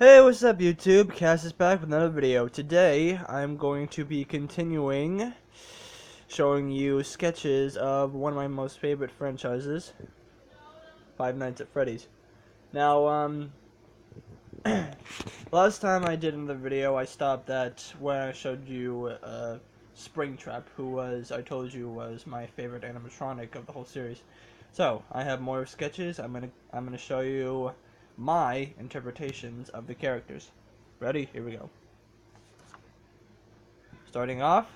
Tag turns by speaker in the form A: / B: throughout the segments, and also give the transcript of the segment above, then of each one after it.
A: Hey, what's up YouTube? Cass is back with another video. Today, I'm going to be continuing showing you sketches of one of my most favorite franchises, Five Nights at Freddy's. Now, last time I did another video, I stopped at where I showed you Springtrap, who I told you was my favorite animatronic of the whole series. So, I have more sketches. I'm gonna show you my interpretations of the characters. Ready? Here we go. Starting off,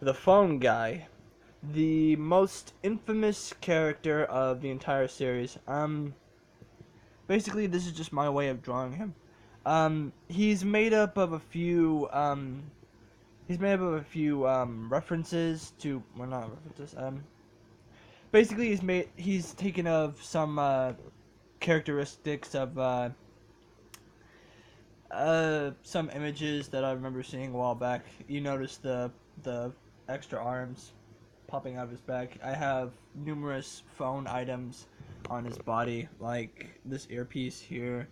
A: the phone guy, the most infamous character of the entire series. Basically, this is just my way of drawing him. He's made up of a few, references to, well, not references, basically he's taken of some, characteristics of, some images that I remember seeing a while back. You notice the extra arms popping out of his back. I have numerous phone items on his body, like this earpiece here,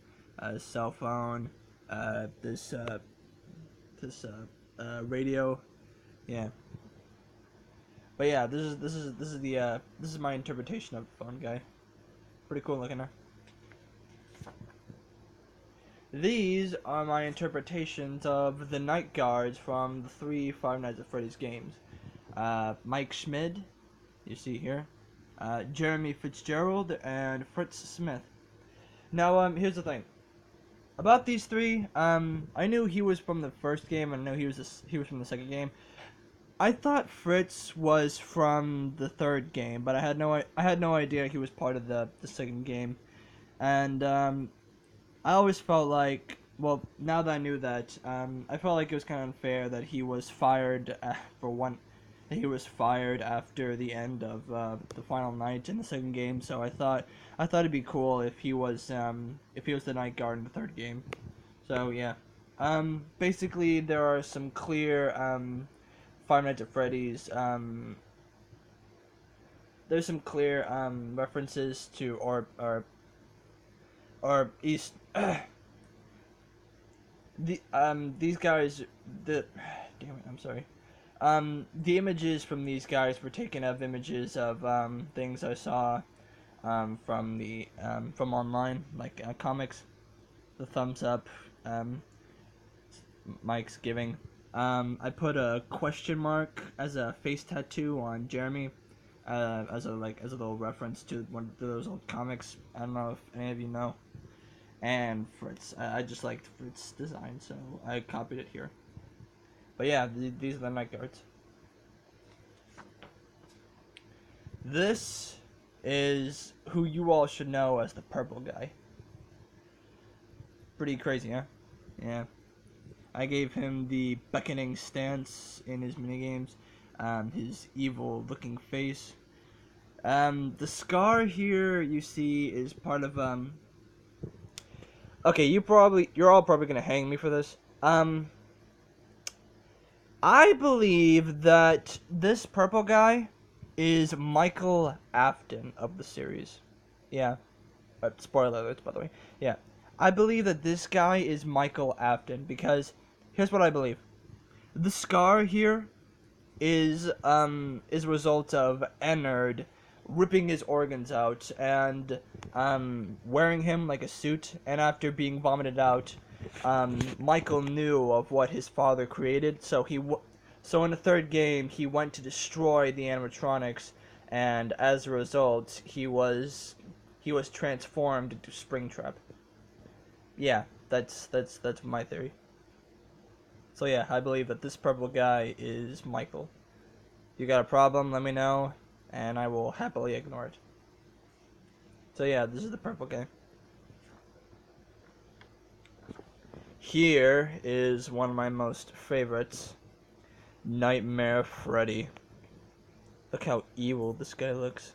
A: cell phone, this radio. Yeah. But yeah, this is my interpretation of the phone guy. Pretty cool looking, huh? These are my interpretations of the night guards from the three Five Nights at Freddy's games. Mike Schmid, you see here, Jeremy Fitzgerald, and Fritz Smith. Now, here's the thing. About these three, I knew he was from the first game, and I knew he was from the second game. I thought Fritz was from the third game, but I had no idea he was part of the second game. And I always felt like, well, now that I knew that, I felt like it was kind of unfair that he was fired He was fired after the end of the final night in the second game. So I thought it'd be cool if he was the night guard in the third game. So yeah, basically there are some clear Five Nights at Freddy's. There's some clear references to or East. These guys, damn it, I'm sorry. The images from these guys were taken of images of things I saw from online, like comics. The thumbs up, Mike's giving. I put a question mark as a face tattoo on Jeremy, as a little reference to one of those old comics. I don't know if any of you know. And Fritz, I just liked Fritz's design, so I copied it here. But yeah, these are the night guards. This is who you all should know as the purple guy. Pretty crazy, huh? Yeah. I gave him the beckoning stance in his minigames, his evil looking face. The scar here you see is part of, okay, you're all probably gonna hang me for this. I believe that this purple guy is Michael Afton of the series. Yeah. Spoiler alerts, by the way. Yeah. I believe that this guy is Michael Afton because here's what I believe. The scar here is a result of Ennard ripping his organs out and wearing him like a suit, and after being vomited out, Michael knew of what his father created, so so in the third game he went to destroy the animatronics, and as a result he was transformed into Springtrap. Yeah, that's my theory. So yeah, I believe that this purple guy is Michael. If you got a problem, let me know, and I will happily ignore it. So yeah, this is the purple guy. Here is one of my most favorites, Nightmare Freddy. Look how evil this guy looks.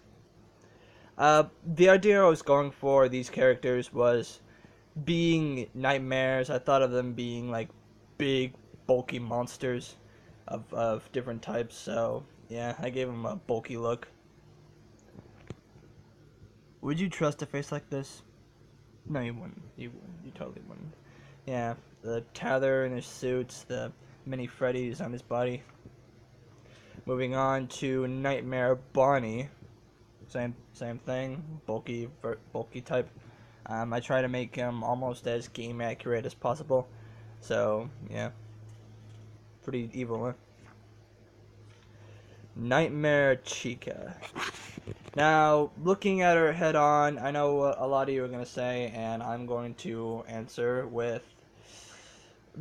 A: The idea I was going for these characters was being nightmares. I thought of them being like big, bulky monsters of different types, so yeah, I gave him a bulky look. Would you trust a face like this? No, you wouldn't. You wouldn't. You totally wouldn't. Yeah, the tether in his suits, the mini Freddy's on his body. Moving on to Nightmare Bonnie. Same thing. Bulky type. I try to make him almost as game accurate as possible. So yeah, pretty evil, huh? Nightmare Chica. Now, looking at her head on, I know what a lot of you are going to say, and I'm going to answer with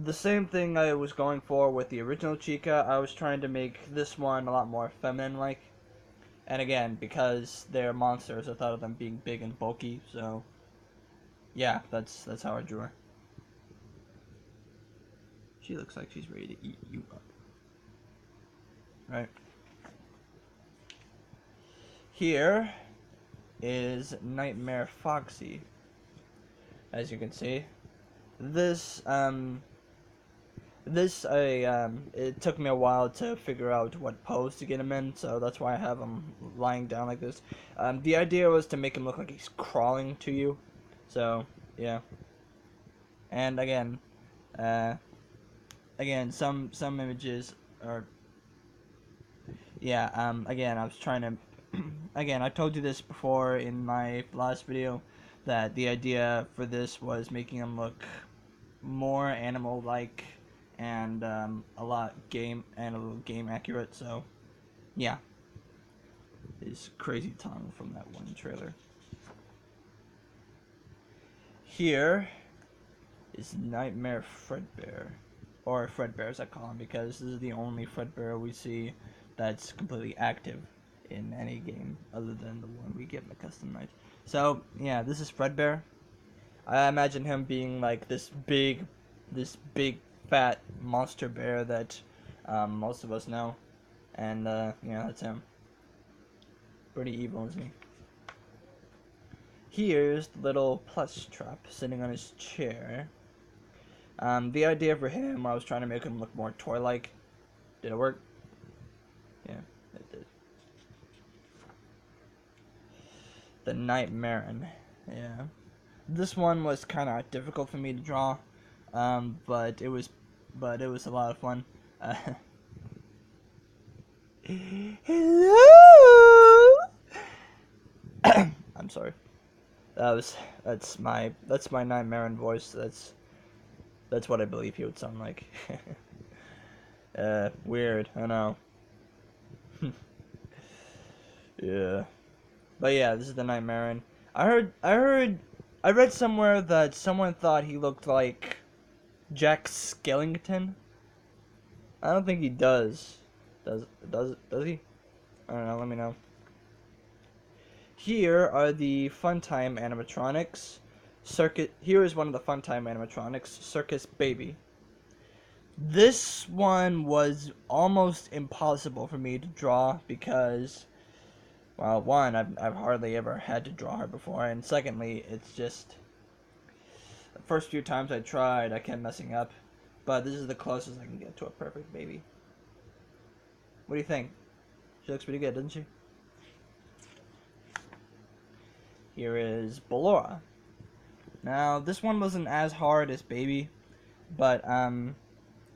A: the same thing I was going for with the original Chica. I was trying to make this one a lot more feminine-like. And again, because they're monsters, I thought of them being big and bulky, so yeah, that's how I drew her. She looks like she's ready to eat you up. Right. Here is Nightmare Foxy. As you can see, this it took me a while to figure out what pose to get him in, so that's why I have him lying down like this. The idea was to make him look like he's crawling to you, so yeah. And again, some images are, yeah. Again, I was trying to. Again, I told you this before in my last video, that the idea for this was making him look more animal-like and a little game accurate. So, yeah, his crazy tongue from that one trailer. Here is Nightmare Fredbear, or Fredbear as I call him, because this is the only Fredbear we see that's completely active in any game other than the one we get in the custom night. So yeah, this is Fredbear. I imagine him being like this big fat monster bear that most of us know, and yeah, that's him. Pretty evil, isn't he? Here's the little plush trap sitting on his chair. The idea for him, I was trying to make him look more toy-like. Did it work? Yeah, it did. The Nightmare. Yeah. This one was kind of difficult for me to draw, but it was a lot of fun. Hello. I'm sorry. That's my Nightmare voice. That's what I believe he would sound like. Weird. I know. Yeah. But yeah, this is the Nightmare. I read somewhere that someone thought he looked like Jack Skellington. I don't think he does. Does he? I don't know, let me know. Here are the Funtime animatronics. Here is one of the Funtime animatronics, Circus Baby. This one was almost impossible for me to draw because, well, one, I've hardly ever had to draw her before, and secondly, it's just, the first few times I tried, I kept messing up, but this is the closest I can get to a perfect baby. What do you think? She looks pretty good, doesn't she? Here is Ballora. Now, this one wasn't as hard as Baby, but,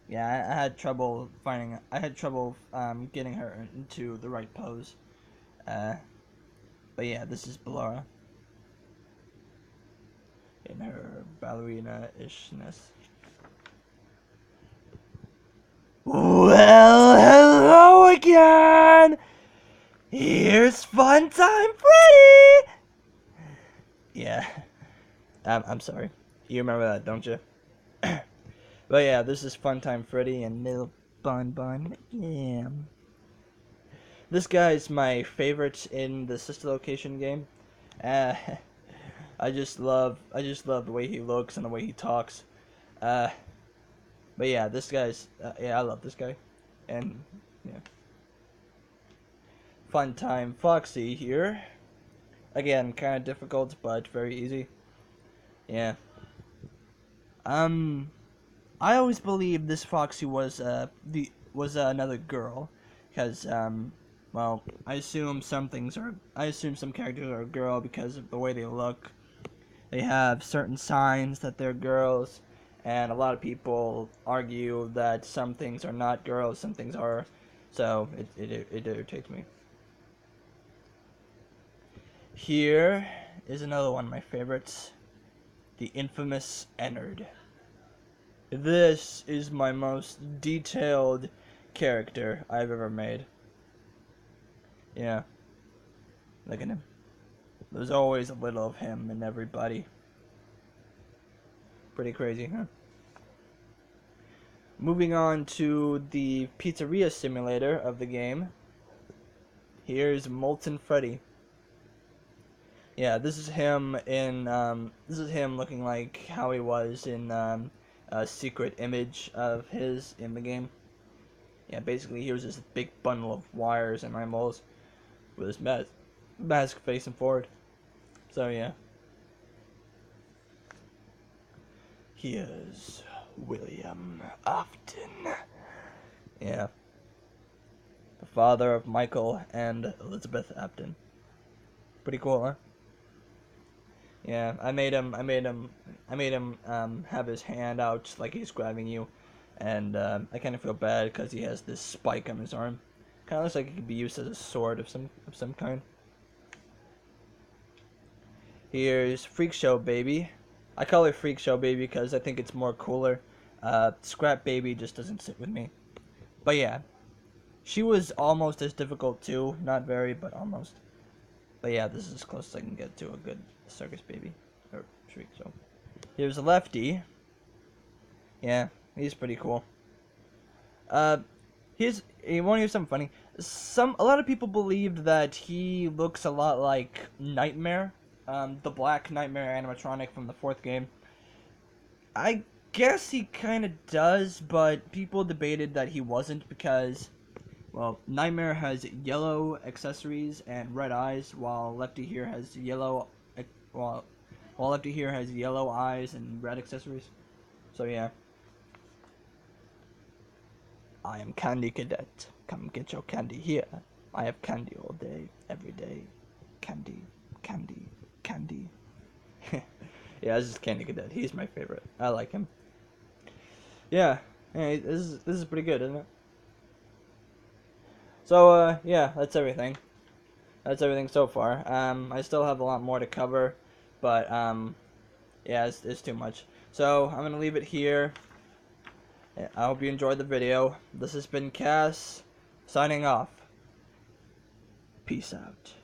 A: yeah, I had trouble getting her into the right pose. But yeah, this is Ballora in her ballerina-ishness. Well, hello again! Here's Funtime Freddy! Yeah. I'm sorry. You remember that, don't you? But yeah, this is Funtime Freddy and Little Bun. Yeah. This guy is my favorite in the Sister Location game. I just love the way he looks and the way he talks. But yeah, this guy's yeah, I love this guy. And yeah. Funtime Foxy here. Again, kind of difficult, but very easy. Yeah. I always believed this Foxy was another girl, because well, I assume some characters are a girl because of the way they look, they have certain signs that they're girls, and a lot of people argue that some things are not girls, some things are. So it irritates me. Here is another one of my favorites, the infamous Ennard. This is my most detailed character I've ever made. Yeah, look at him. There's always a little of him in everybody. Pretty crazy, huh? Moving on to the pizzeria simulator of the game. Here's Molten Freddy. Yeah, this is him in this is him looking like how he was in a secret image of his in the game. Yeah, basically here's this big bundle of wires and eyeballs with his mask facing forward. So yeah. Here's William Afton. Yeah. The father of Michael and Elizabeth Afton. Pretty cool, huh? Yeah, I made him have his hand out like he's grabbing you, and I kind of feel bad because he has this spike on his arm. Kind of looks like it could be used as a sword of some kind. Here's Freak Show Baby. I call her Freak Show Baby because I think it's more cooler. Scrap Baby just doesn't sit with me. But yeah, she was almost as difficult too. Not very, but almost. But yeah, this is as close as I can get to a good circus baby. Or Shriek, so. Here's Lefty. Yeah, he's pretty cool. You want to hear something funny? A lot of people believe that he looks a lot like Nightmare, the Black Nightmare animatronic from the 4th game. I guess he kind of does, but people debated that he wasn't because, well, Nightmare has yellow accessories and red eyes, while Lefty here has yellow eyes and red accessories. So yeah. I am Candy Cadet. Come get your candy here. I have candy all day, every day. Candy, candy, candy. Yeah, this is Candy Cadet. He's my favorite. I like him. Yeah, this is pretty good, isn't it? So yeah, that's everything. That's everything so far. I still have a lot more to cover, but yeah, it's too much. So I'm gonna leave it here. I hope you enjoyed the video. This has been Cass, signing off. Peace out.